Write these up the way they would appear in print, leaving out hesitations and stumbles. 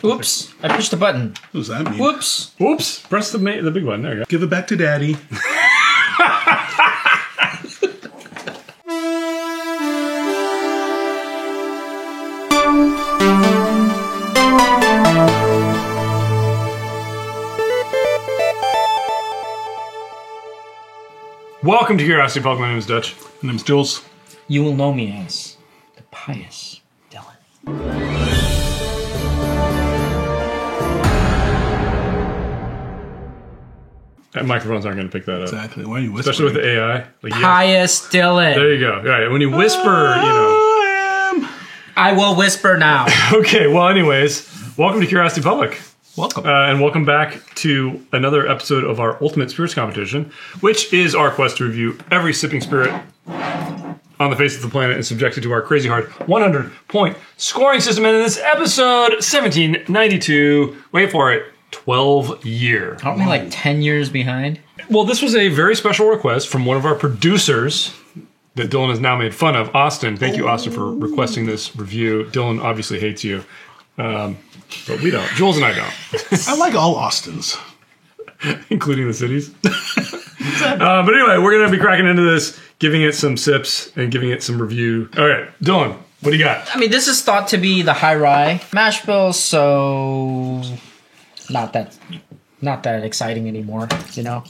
Oops, I pushed the button. What does that mean? Whoops. Oops. Press the big one. There you go. Give it back to Daddy. Welcome to Curiosity Public. My name is Dutch. My name's Jules. You will know me as the pious Dylan. Microphones aren't going to pick that up. Exactly. Why are you whispering? Especially with the AI. Like, yeah. Pious Dylan. There you go. All right. When you whisper, I will whisper now. Okay. Well, anyways, welcome to Curiosity Public. Welcome. And welcome back to another episode of our Ultimate Spirits Competition, which is our quest to review every sipping spirit on the face of the planet and subjected to our crazy hard 100-point scoring system. And in this episode, 1792, wait for it, 12 year. Aren't we like 10 years behind? Well, this was a very special request from one of our producers that Dylan has now made fun of, Austin. Thank you, Austin, for requesting this review. Dylan obviously hates you, but we don't. Jules and I don't. I like all Austins. Including the cities. But anyway, we're going to be cracking into this, giving it some sips, and giving it some review. All right, Dylan, what do you got? I mean, this is thought to be the high rye mash bill, so not that exciting anymore, you know?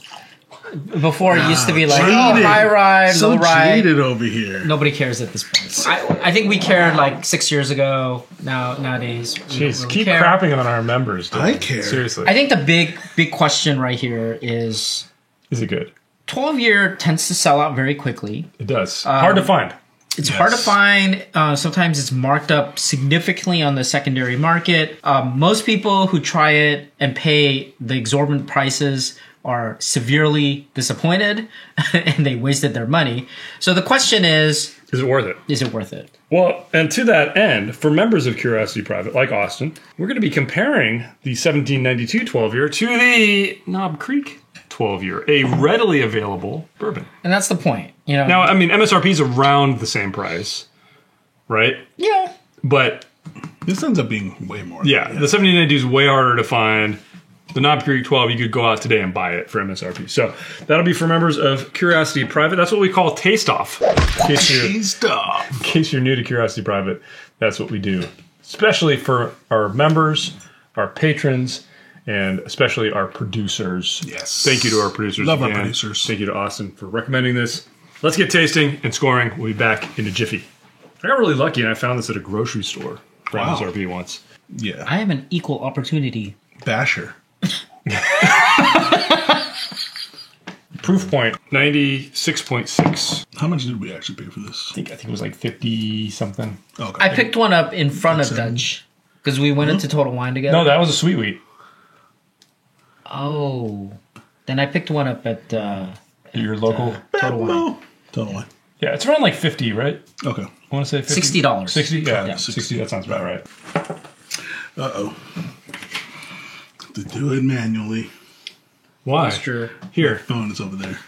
Before it used to be like, jaded. high rye, So low rye. jaded over here. Nobody cares at this point. I think we cared like 6 years ago. Nowadays, we don't Jeez, really keep care. crapping on our members, Dylan. I care. Seriously. I think the big question right here is Is it good? 12-year tends to sell out very quickly. It does. Hard to find. It's hard to find. Sometimes it's marked up significantly on the secondary market. Most people who try it and pay the exorbitant prices are severely disappointed and they wasted their money. So the question is Is it worth it? it worth it? Well, and to that end, for members of Curiosity Private, like Austin, we're going to be comparing the 1792 12-year to the Knob Creek 12-year, a readily available bourbon. And that's the point. You know. Now, I mean, MSRP is around the same price, right? Yeah. But This ends up being way more. yeah, the 1792 is way harder to find. The Knob Creek 12, you could go out today and buy it for MSRP. So that'll be for members of Curiosity Private. That's what we call Taste Off. In case you're new to Curiosity Private, that's what we do. Especially for our members, our patrons, and especially our producers. Yes. Thank you to our producers. Love our again. producers. Thank you to Austin for recommending this. Let's get tasting and scoring. We'll be back in a jiffy. I got really lucky and I found this at a grocery store for Wow. MSRP once. Yeah. I am an equal opportunity. Basher. Proof point, 96.6. How much did we actually pay for this? I think it was like 50 something. Okay. I picked one up in front of Dutch because we went into Total Wine together. No, that was a sweet wheat. Oh. Then I picked one up at Your local. Total Wine. Oh, totally. Yeah, it's around like 50, right? Okay. I want to say 50. $60. 60? Yeah, Yeah. 60. That sounds about right. Uh-oh. To do it manually. Why? True. Here. Phone is over there.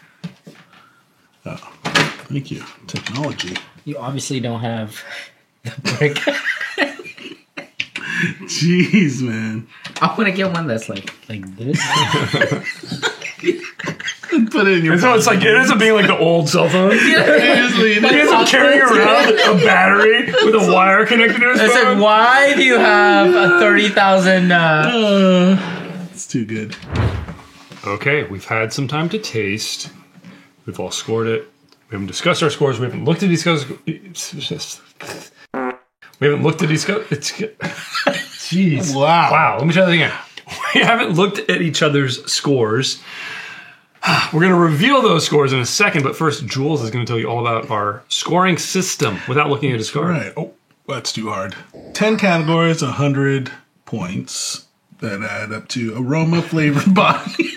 Oh, thank you. Technology. You obviously don't have the brick. Jeez, man. I want to get one that's like this. Put it in your And so it's like, it ends up being like the old cell phone. You ends up carrying around a battery with a wire connected to his I said, phone. why do you have a 30,000? It's too good. Okay, we've had some time to taste. We've all scored it. We haven't discussed our scores. We haven't looked at these scores. We haven't looked at these scores. Jeez. Wow. Wow. Let me try that again. We haven't looked at each other's scores. We're going to reveal those scores in a second, but first, Jules is going to tell you all about our scoring system without looking at his All card. right. Oh, that's too hard. 10 categories, 100 points that add up to aroma, flavor, body,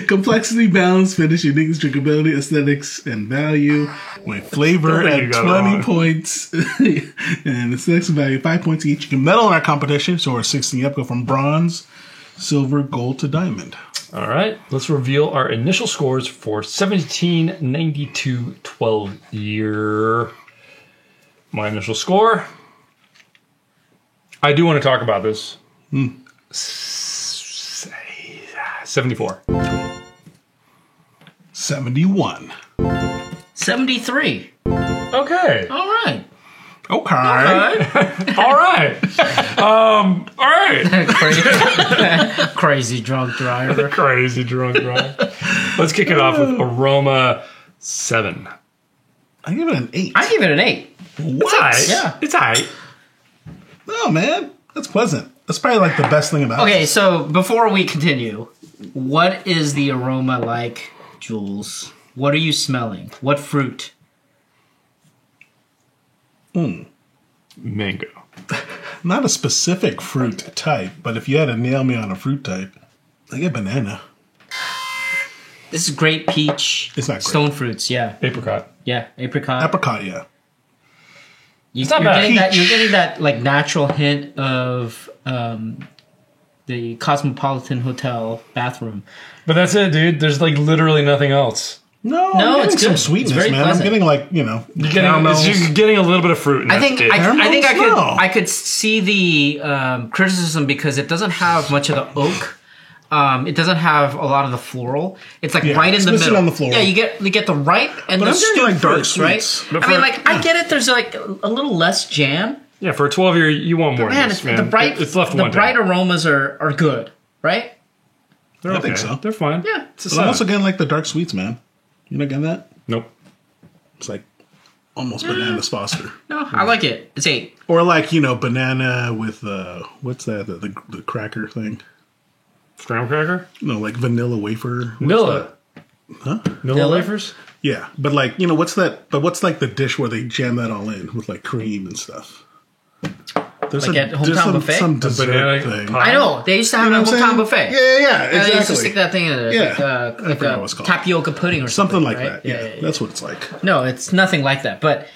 complexity, balance, finish, uniqueness, drinkability, aesthetics, and value. With flavor I think you at got it 20 wrong. points and aesthetics and value 5 points each. You can medal in our competition, so we're 16 up, go from bronze, silver, gold to diamond. All right, let's reveal our initial scores for 1792 12 year. My initial score. I do want to talk about this 74. 71. 73. Okay. All right. Okay. All right. All right. Crazy drunk driver. Crazy drunk drive. Let's kick it off with aroma 7. I give it an 8. I give it an 8. What? Yeah. It's alright. Oh, man. That's pleasant. That's probably like the best thing about it. Okay, so before we continue, what is the aroma like, Jules? What are you smelling? What fruit? Mango. Not a specific fruit type, but if you had to nail me on a fruit type, I get banana. This is grape, peach, It's not grape. stone fruits. Yeah, Apricot. yeah, apricot. Apricot, yeah. You're not bad. getting that. You're getting that like natural hint of the Cosmopolitan Hotel bathroom. But that's it, dude. There's like literally nothing else. No, No, I'm getting it's some good. sweetness, It's very man. pleasant. I'm getting like, caramels. You're getting a little bit of fruit. And I think that's it. I think I Caramels? No. I could see the criticism because it doesn't have much of the oak. It doesn't have a lot of the floral. It's like Yeah, right in it's the missing middle. on the floral. Yeah, you get the ripe and But the I'm getting, stewed like, dark fruits, right? sweets. But I mean, for- like I get it. There's like a little less jam. Yeah, for a 12-year, you want more. Man, than this, man. the bright It's left the one bright aromas are good, right? They're I okay. think so. They're fine. Yeah. It's a But I'm also 7. getting like the dark sweets, man. You not getting that? Nope. It's like almost Bananas Foster. No, I like it. It's 8. Or like, banana with, what's that? The cracker thing? Graham cracker? No, like vanilla wafer. Vanilla. Huh? Vanilla wafers? Yeah, but like, what's that? But what's like the dish where they jam that all in with like cream and stuff? There's Like at Hometown Buffet? some dessert banana thing. pie? I know they used to have You know a what I'm hometown saying? buffet. Yeah, And they used to exactly. stick that thing in it, Yeah. like, I like forgot what it's called. tapioca pudding or Something like right? that. Yeah, that's what it's like. No, it's nothing like that. But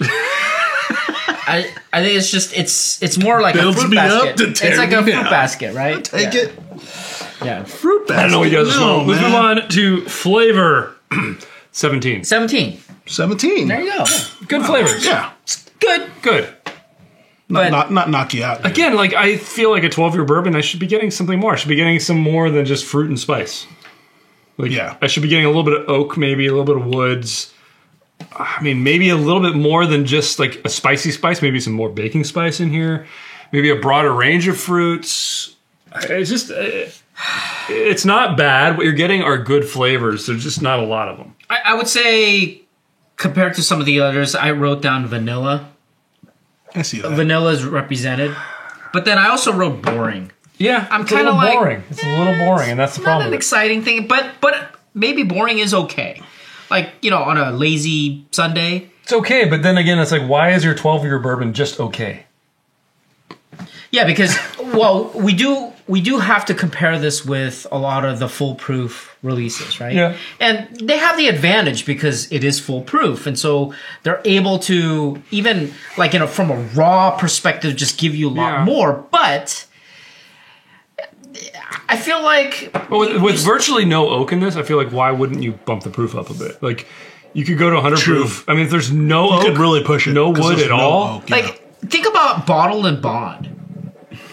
I think it's just it's more like Builds a fruit me up basket. to tear It's like me a fruit down. basket, right? Take yeah. it. Yeah. Fruit basket. I don't know what you guys are No, smoking. Let's man. move on to flavor. 17. 17. 17. There you go. Good flavors. Yeah. Good. Good. But- Not knock you out. dude. Again, like I feel like a 12-year bourbon, I should be getting something more. I should be getting some more than just fruit and spice. Like, Yeah. I should be getting a little bit of oak, maybe a little bit of woods. I mean, maybe a little bit more than just like a spicy spice. Maybe some more baking spice in here. Maybe a broader range of fruits. It's just, it's not bad. What you're getting are good flavors. There's just not a lot of them. I would say compared to some of the others, I wrote down vanilla. I see that. Vanilla is represented. But then I also wrote boring. Yeah, I'm it's a kinda little like, boring. It's a little boring, and that's the Not problem. an with it. exciting thing, but maybe boring is okay. Like, on a lazy Sunday. It's okay, but then again, it's like, why is your 12-year bourbon just okay? Yeah, because well, we do have to compare this with a lot of the foolproof releases, right? Yeah. And they have the advantage because it is foolproof, and so they're able to even like from a raw perspective just give you a lot Yeah. more. But I feel like Well, with virtually no oak in this, I feel like why wouldn't you bump the proof up a bit? Like, you could go to 100 True. proof. I mean, if there's no oak, could really push it. no 'cause wood there's at no all. oak, yeah. like think about Bottle and Bond.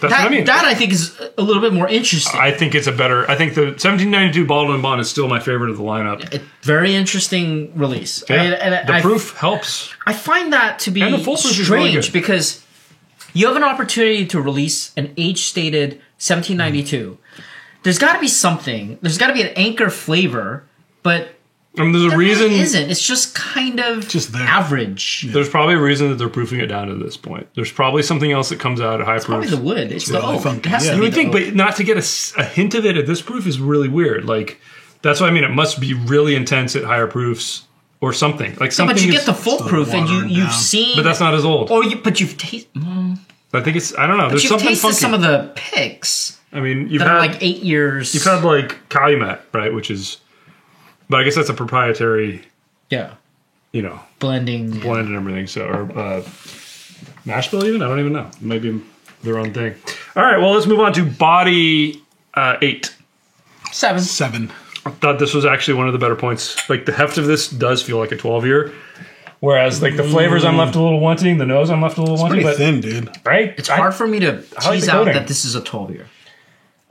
That's That, what I mean. that I think is a little bit more interesting. I think it's a better. I think the 1792 Baldwin Bond is still my favorite of the lineup. Very interesting release. Yeah. And The proof helps. I find that to be And the full proof is really strange good. because you have an opportunity to release an age-stated 1792. There's got to be something. There's got to be an anchor flavor, but I mean, there's a there reason. really isn't. It's just kind of Just there. average. There's probably a reason that they're proofing it down to this point. There's probably something else that comes out at high Probably proof. the wood. It's the really oak. funky, It has yeah. to You be would the think, oak. but not to get a hint of it at this proof is really weird. Like, that's what I mean. It must be really intense at higher proofs or something. Like something. But you is- get the full still proof, and watering you've down. seen. But that's not as old. But you've tasted. I think it's. I don't know. There's You've something tasted funky. some of the picks I mean, you've that had are like 8 years. you've had like Calumet, right? Which is, but I guess that's a proprietary, yeah, blending. blend and everything. So, or mash bill even? I don't even know. It might be their own thing. All right. Well, let's move on to Body 8. 7. 7. I thought this was actually one of the better points. Like the heft of this does feel like a 12-year. Whereas like the flavors I'm left a little wanting, the nose I'm left a little wanting, Pretty but thin, dude. right? It's hard for me to like tease the out coating. that this is a 12-year.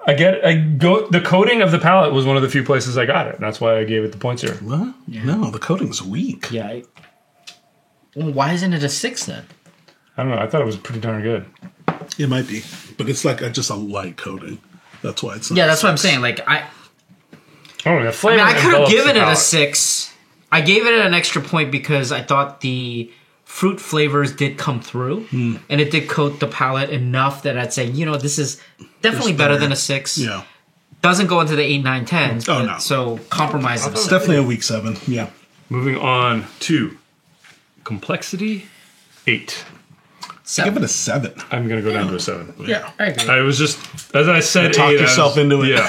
The coating of the palate was one of the few places I got it. And that's why I gave it the points here. What? Yeah. No, the coating's weak. Yeah. Well, why isn't it a 6 then? I don't know. I thought it was pretty darn good. It might be, but it's like just a light coating. That's why it's not. Yeah, that's what I'm saying. Like I don't know. The flavor. I could have given it a palate. 6. I gave it an extra point because I thought the fruit flavors did come through, and it did coat the palate enough that I'd say, this is definitely better than a 6. Yeah. Doesn't go into the 8, 9, 10. Oh, no. So compromise of It's 7. definitely a weak 7. Yeah. Moving on to complexity 8. I give it a 7. I'm going to go down to a 7. Yeah, I agree. I was just, as I said, Talk 8, yourself into it. Yeah.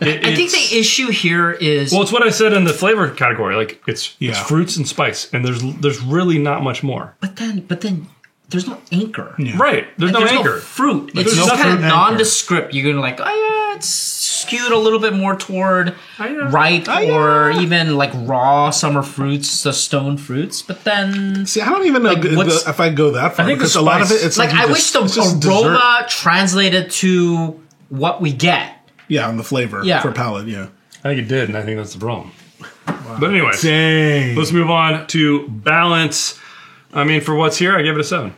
I think the issue here is... Well, it's what I said in the flavor category. Like, it's fruits and spice, and there's really not much more. But then there's no anchor. Yeah. Right. There's no anchor. Fruit. There's It's no just kind of fruit anchor. nondescript. You're going to like, it's skewed a little bit more toward ripe or even like raw summer fruits, the stone fruits. But then... See, I don't even know if I go that far. I think because the a lot of spice- it, it's Like, like I you wish just- the it's just aroma dessert. translated to what we get. Yeah, on the flavor for palate, yeah. I think it did, and I think that's the problem. But anyway, Dang. let's move on to balance. I mean, for what's here, I give it a 7.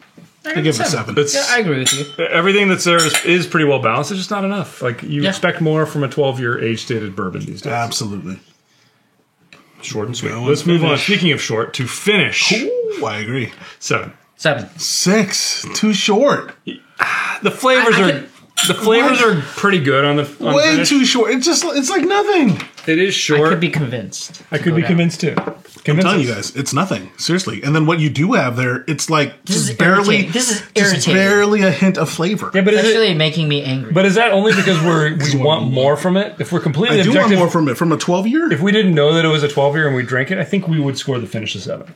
I give it a 7. It's, Yeah, I agree with you. everything that's there is pretty well balanced. It's just not enough. Like, you Yeah. expect more from a 12-year age-stated bourbon these days. Absolutely. Short and sweet. Go Let's and move on. finish. Speaking of short, to finish. Ooh, I agree. 7. 7. 6. Too short. The flavors I are... could- The flavors are pretty good on the Way finish. too short. It's like nothing. It is I short. could be convinced. I could be convinced too. I'm telling you guys, it's nothing. Seriously. And then what you do have there, it's like This just is barely, irritating. This is just irritating. barely a hint of flavor. Yeah, but It's is, it, actually making me angry. but is that only because we want more from it? If we're completely I do objective, want more from it. From a 12-year? if we didn't know that it was a 12-year and we drank it, I think we would score the finish a 7.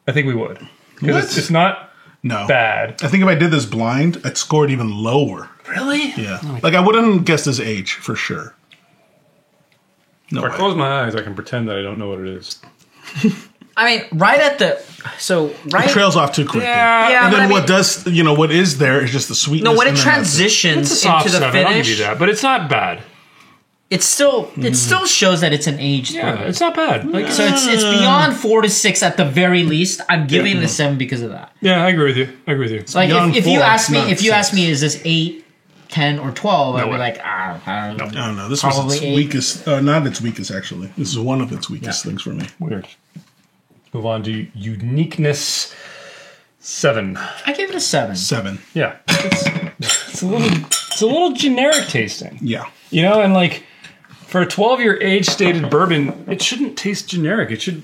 I think we would. Because What? it's not No. bad. I think if I did this blind, I'd score it even lower. Really? Yeah. Like, I wouldn't guess his age for sure. No If I way. close my eyes, I can pretend that I don't know what it is. I mean, right at the... So, right... It trails off too quickly. Yeah, And but then I mean- what does, what is there is just the sweetness. No, when it and then that's transitions It's a soft into the 7, I'll give you finish, that. But it's not bad. it still shows that it's an aged Yeah, bourbon. it's not bad. Like, So it's beyond 4 to 6 at the very least. I'm giving it a 7 because of that. yeah, I agree with you. I agree with you. So like Beyond if you 4, ask me, not if you 6. ask me, is this 8, 10, or 12? I'd be way. like, I don't know. I don't know. This was Probably its 8. weakest. Not its weakest, actually. This is one of its weakest things for me. Weird. Move on to uniqueness 7. I give it a 7. 7. Yeah, it's a little generic tasting, Yeah. and like for a 12-year age-stated bourbon, it shouldn't taste generic. It should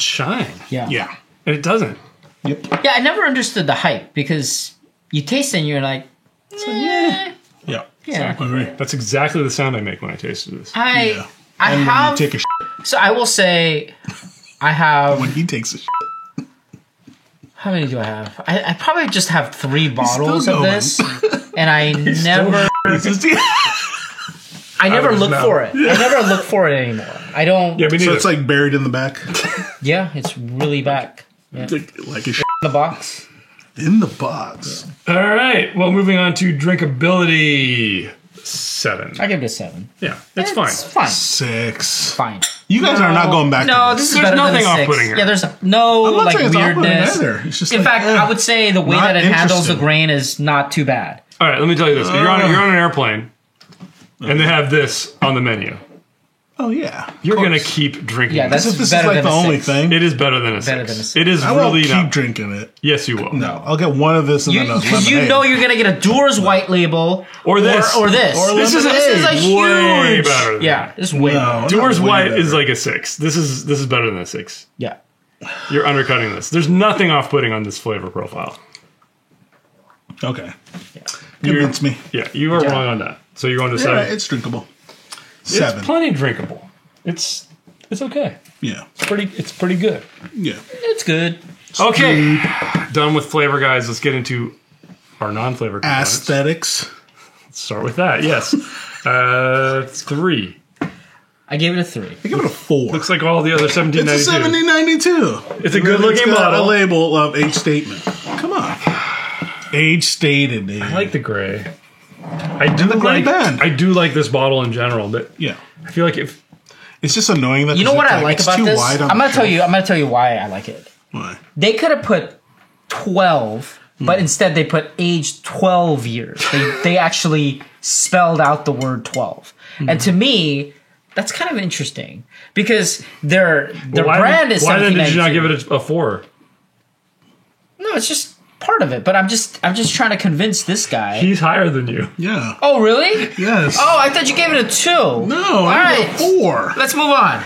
shine, Yeah. Yeah. and it doesn't. Yep. Yeah, I never understood the hype because you taste it and you're like, yeah. Yeah. Yeah. I agree. That's exactly the sound I make when I tasted this. I And when you have. take a So I will say, I have. when he takes a How many do I have? I probably just have 3 bottles of going. this, and I never. I never Out of his look mouth. for it. I never look for it anymore. I don't. Yeah, me So neither. it's like buried in the back. Yeah, it's really back. Yeah. In like a the box. in the box. All right. Well, moving on to drinkability 7. I give it a 7. Yeah, it's fine. It's fine. 6. Fine. You guys are not going back No, to this this. is There's better than nothing a 6. off-putting here. Yeah, there's no I'm not like saying it's off-putting weirdness. either. It's just In like, fact, I would say the way not that it handles the interesting. grain is not too bad. All right, let me tell you this. You're on an airplane, and they have this on the menu. Oh, yeah. You're going to keep drinking Yeah, this. that's This is better like than the a only 6. thing. It is better than a 6. Better than a 6. It is I won't really keep not. drinking it. Yes, you will. No, I'll get one of this and then a Because you lemonade. know you're gonna get a Dewar's White Label Or this. or this. Or This is a huge. way better. Than Yeah, it's way. No, Dewar's not way White better. is like a 6. This is better than a 6. Yeah. You're undercutting this. There's nothing off-putting on this flavor profile. Okay. Convince me. Yeah, you are wrong on that. So you're going to Yeah, 7. it's drinkable. It's 7. plenty drinkable. It's okay. Yeah. It's pretty good. Yeah. It's good. Okay, done with flavor, guys. Let's get into our non-flavor components. Aesthetics. Let's start with that. Yes, 3. I gave it a 3. I give it a 4. Looks like all the other It's a 1792. 1792. It's a good-looking It's got bottle. a label of age statement. Come on. Age stated, dude. I like the gray. I do the gray like band. I do like this bottle in general, but Yeah. I feel like if It's just annoying that You know what I like it's about too this? wide on I'm the gonna tell shelf. you. I'm gonna tell you why I like it. Why? They could have put 12, but instead they put age 12 years. They actually spelled out the word 12, and to me, that's kind of interesting because their brand is. Why then did you not 1792. give it a 4? No, it's just part of it. But I'm just trying to convince this guy. He's higher than you. Yeah. Oh, really? Yes. Oh, I thought you gave it a 2. No, All I right. got 4. Let's move on.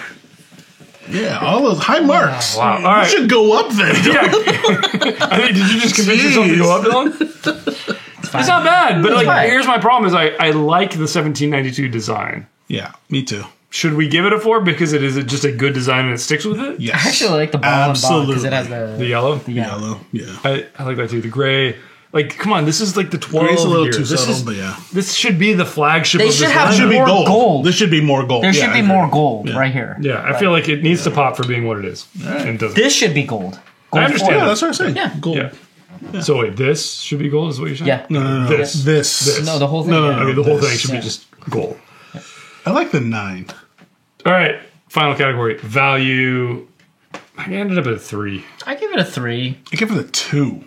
Yeah, all those high marks. Wow. All You right. should go up then. Yeah. I mean, did you just convince yourself to go up, Dylan? It's not bad, but like, fine. here's my problem: is I like the 1792 design. Yeah, me too. Should we give it a 4 because it is just a good design and it sticks with it? Yes. I actually like the ball and bond because it has The the yellow. Yellow. Yeah. I like that too. The gray. Like, come on, this is like the 12 Gray's a little year. too This subtle, is but yeah. this should be the flagship. They of should this have This line. should be more gold. gold. This should be more gold. There Yeah, should I be agree. more gold right here. Yeah, I feel like it needs to pop for being what it is. And it doesn't. This should be gold. I understand. Yeah, that. that's what I'm saying. Yeah. Gold. Yeah. So wait, this should be gold, is what you're saying? Yeah. No. This. No, the whole thing. No, yeah. I mean, the whole This. thing should be Yeah. just gold. I like the 9. All right, final category, value. I ended up at a 3. I give it a 3 I give it a 2.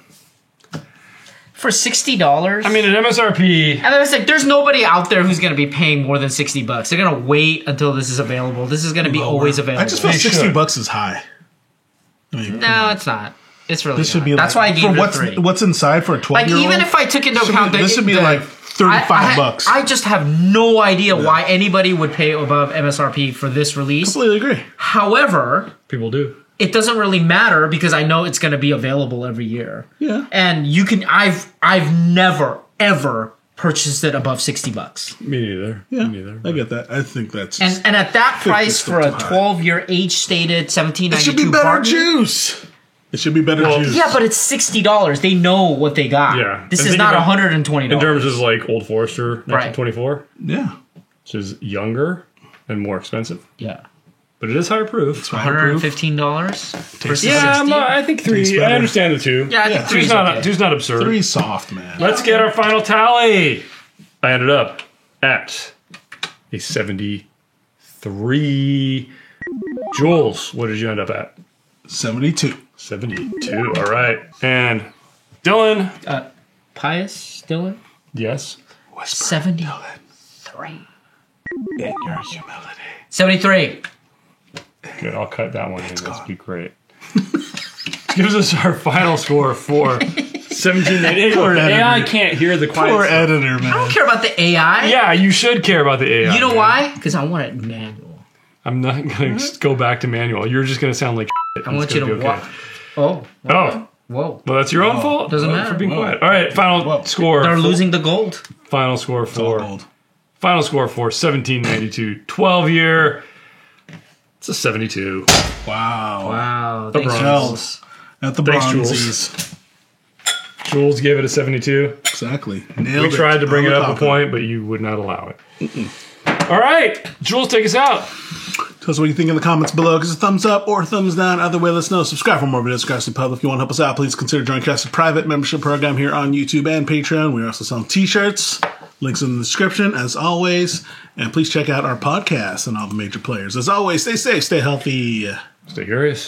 for $60. I mean, at MSRP, and then it's like, there's nobody out there who's going to be paying more than $60. They're going to wait until this is available. This is going to be always available. I just feel They should. $60 is high. I mean, No, it's not. It's really this should not. be. That's like, why I gave for it a 3. what's inside for a 12 Like, year old. even if I took into account this should be like $35. I just have no idea why anybody would pay above MSRP for this release. completely agree. However, people do. it doesn't really matter because I know it's going to be available every year. Yeah. And you can. I've never ever purchased it above $60. Me neither. Yeah, Me neither. I get that. I think that's. And at that price still for a too high. 12-year age-stated it should 1792 be better Barton. juice. It should be better juice. Yeah, but it's $60. They know what they got. Yeah. This And is think not about- $120. In terms of like Old Forester, 1924, Yeah. which is younger and more expensive, yeah. but it is higher proof. Fireproof. $115 versus Yeah, 60. I think 3. Tastes I better. understand the 2. Yeah, I think Yeah. 3's okay. Two's not absurd. 3 soft, man. Let's get our final tally. I ended up at a 73. Jules, what did you end up at? 72. 72. All right. And Dylan. Pius Dylan? Yes. 73. In your humility. 73. Good. I'll cut that one in. That'll be great. Gives us our final score for 1798. AI can't hear the quiet Poor stuff. editor, I don't man. care about the AI. Yeah, you should care about the AI. You know man. why? Because I want it manual. I'm not going to go back to manual. You're just going to sound like I want you to watch. Oh. Oh. Whoa. Well, that's your own fault. Doesn't matter. For being Whoa. quiet. All right, final score. They're for- losing the gold. Final score It's all for gold. 1792 12 year. It's a 72. Wow. Wow. The Thanks, bronze. Jules. At the Thanks, Jules. bronzies. Jules gave it a 72. Exactly. Nailed We tried to bring On it the up a top. point, but you would not allow it. All right, Jules, take us out. Tell us what you think in the comments below. Give us a thumbs up or a thumbs down. Either way, let us know. Subscribe for more videos. Casted Pub. If you want to help us out, please consider joining Casted Private membership program here on YouTube and Patreon. We're also selling t-shirts. Links in the description, as always. And please check out our podcast and all the major players. As always, stay safe, stay healthy. Stay curious.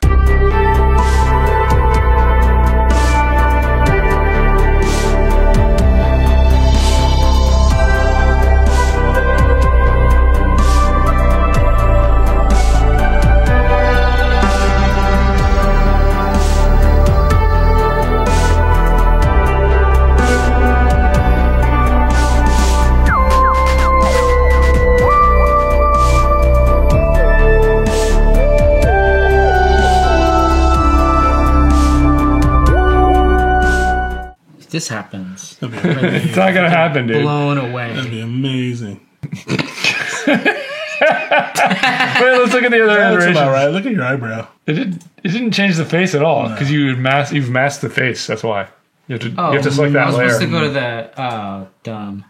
If this happens, It's not going to happen, dude. blown away. That'd be amazing. Wait, let's look at the other That's iterations. about right. Look at your eyebrow. It didn't change the face at all because you've masked the face. That's why you have to Oh, select I that was layer. supposed to go to the dumb.